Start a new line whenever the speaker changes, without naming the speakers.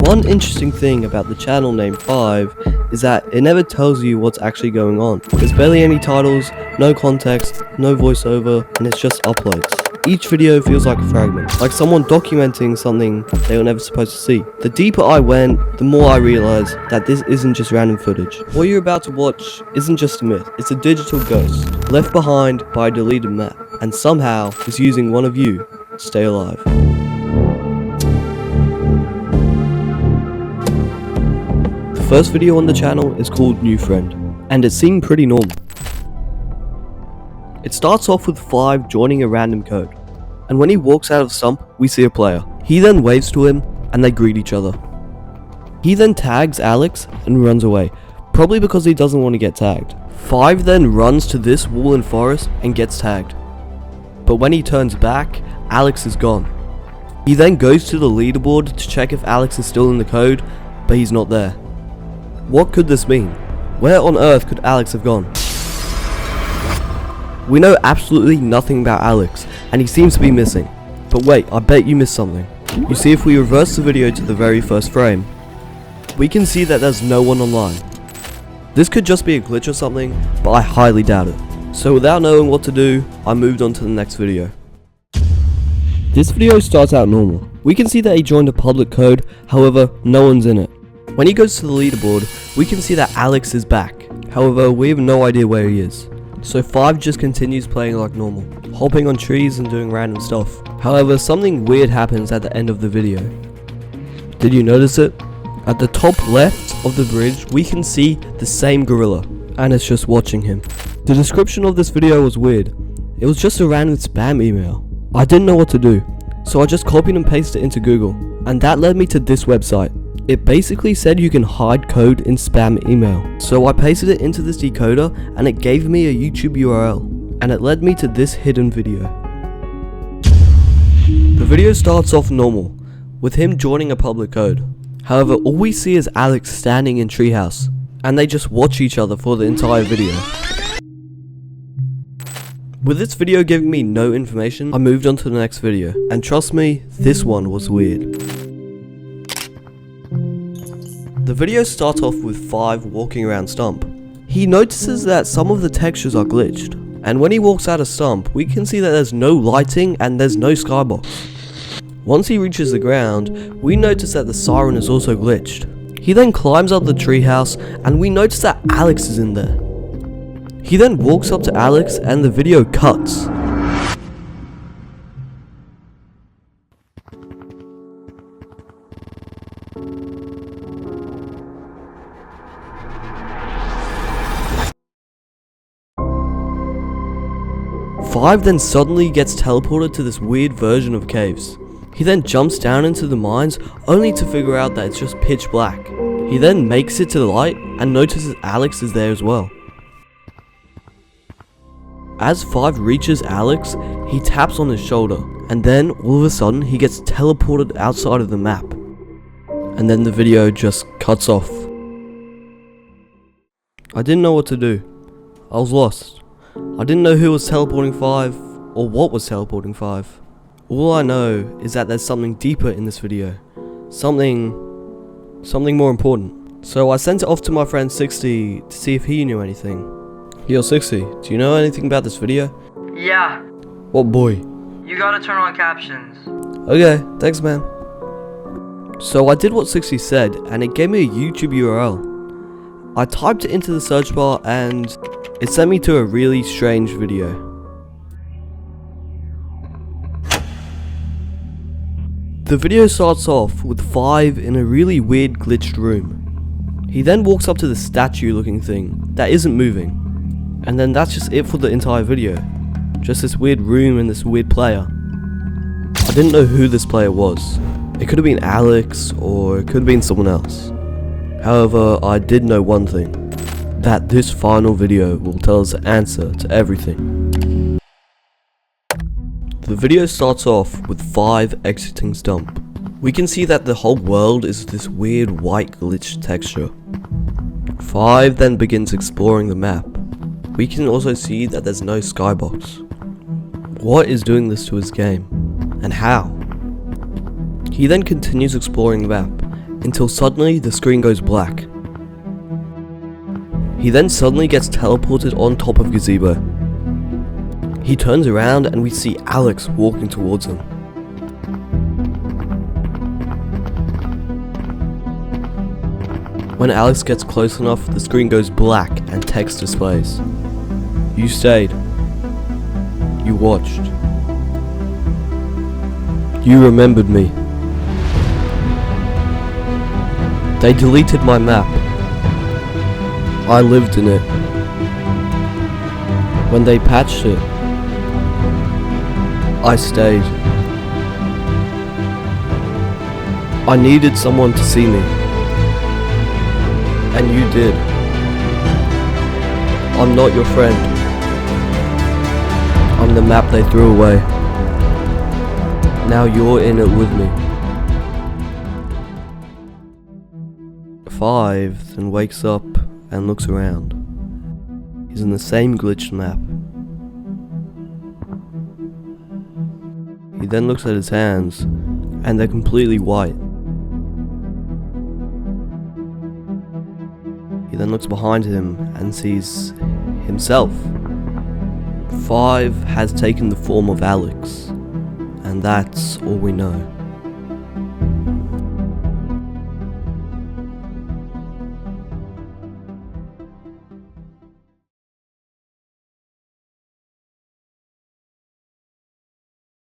One interesting thing about the channel name 5 is that it never tells you what's actually going on. There's barely any titles, no context, no voiceover, and it's just uploads. Each video feels like a fragment, like someone documenting something they were never supposed to see. The deeper I went, the more I realized that this isn't just random footage. What you're about to watch isn't just a myth, it's a digital ghost, left behind by a deleted map, and somehow is using one of you to stay alive. The first video on the channel is called New Friend, and it seemed pretty normal. It starts off with 5 joining a random code, and when he walks out of the stump, we see a player. He then waves to him, and they greet each other. He then tags Alex and runs away, probably because he doesn't want to get tagged. 5 then runs to this wall and forest and gets tagged. But when he turns back, Alex is gone. He then goes to the leaderboard to check if Alex is still in the code, but he's not there. What could this mean? Where on earth could Alex have gone? We know absolutely nothing about Alex, and he seems to be missing. But wait, I bet you missed something. You see, if we reverse the video to the very first frame, we can see that there's no one online. This could just be a glitch or something, but I highly doubt it. So without knowing what to do, I moved on to the next video. This video starts out normal. We can see that he joined a public code, however, no one's in it. When he goes to the leaderboard, we can see that Alex is back. However, we have no idea where he is. So 5 just continues playing like normal, hopping on trees and doing random stuff. However, something weird happens at the end of the video. Did you notice it? At the top left of the bridge, we can see the same gorilla, and it's just watching him. The description of this video was weird. It was just a random spam email. I didn't know what to do, so I just copied and pasted it into Google, and that led me to this website. It basically said you can hide code in spam email. So I pasted it into this decoder and it gave me a YouTube URL, and it led me to this hidden video. The video starts off normal, with him joining a public code. However, all we see is Alex standing in treehouse, and they just watch each other for the entire video. With this video giving me no information, I moved on to the next video, and trust me, this one was weird. The video starts off with 5 walking around Stump. He notices that some of the textures are glitched, and when he walks out of Stump, we can see that there's no lighting and there's no skybox. Once he reaches the ground, we notice that the siren is also glitched. He then climbs up the treehouse, and we notice that Alex is in there. He then walks up to Alex, and the video cuts. Five then suddenly gets teleported to this weird version of caves. He then jumps down into the mines, only to figure out that it's just pitch black. He then makes it to the light and notices Alex is there as well. As 5 reaches Alex, he taps on his shoulder, and then all of a sudden he gets teleported outside of the map. And then the video just cuts off. I didn't know what to do. I was lost. I didn't know who was teleporting 5 or what was teleporting 5. All I know is that there's something deeper in this video. Something more important. So I sent it off to my friend 60 to see if he knew anything. Yo 60, do you know anything about this video?
Yeah.
What boy?
You gotta turn on captions.
Okay, thanks man. So I did what 60 said, and it gave me a YouTube URL. I typed it into the search bar and it sent me to a really strange video. The video starts off with 5 in a really weird glitched room. He then walks up to the statue looking thing that isn't moving. And then that's just it for the entire video. Just this weird room and this weird player. I didn't know who this player was. It could have been Alex or it could have been someone else. However, I did know one thing. That this final video will tell us the answer to everything. The video starts off with 5 exiting Stump. We can see that the whole world is this weird white glitched texture. 5 then begins exploring the map. We can also see that there's no skybox. What is doing this to his game? And how? He then continues exploring the map, until suddenly the screen goes black. He then suddenly gets teleported on top of Gazebo. He turns around and we see Alex walking towards him. When Alex gets close enough, the screen goes black and text displays. You stayed. You watched. You remembered me. They deleted my map. I lived in it. When they patched it, I stayed. I needed someone to see me. And you did. I'm not your friend. I'm the map they threw away. Now you're in it with me. 5 then wakes up and looks around. He's in the same glitched map. He then looks at his hands, and they're completely white. He then looks behind him and sees himself. 5 has taken the form of Alex, and that's all we know.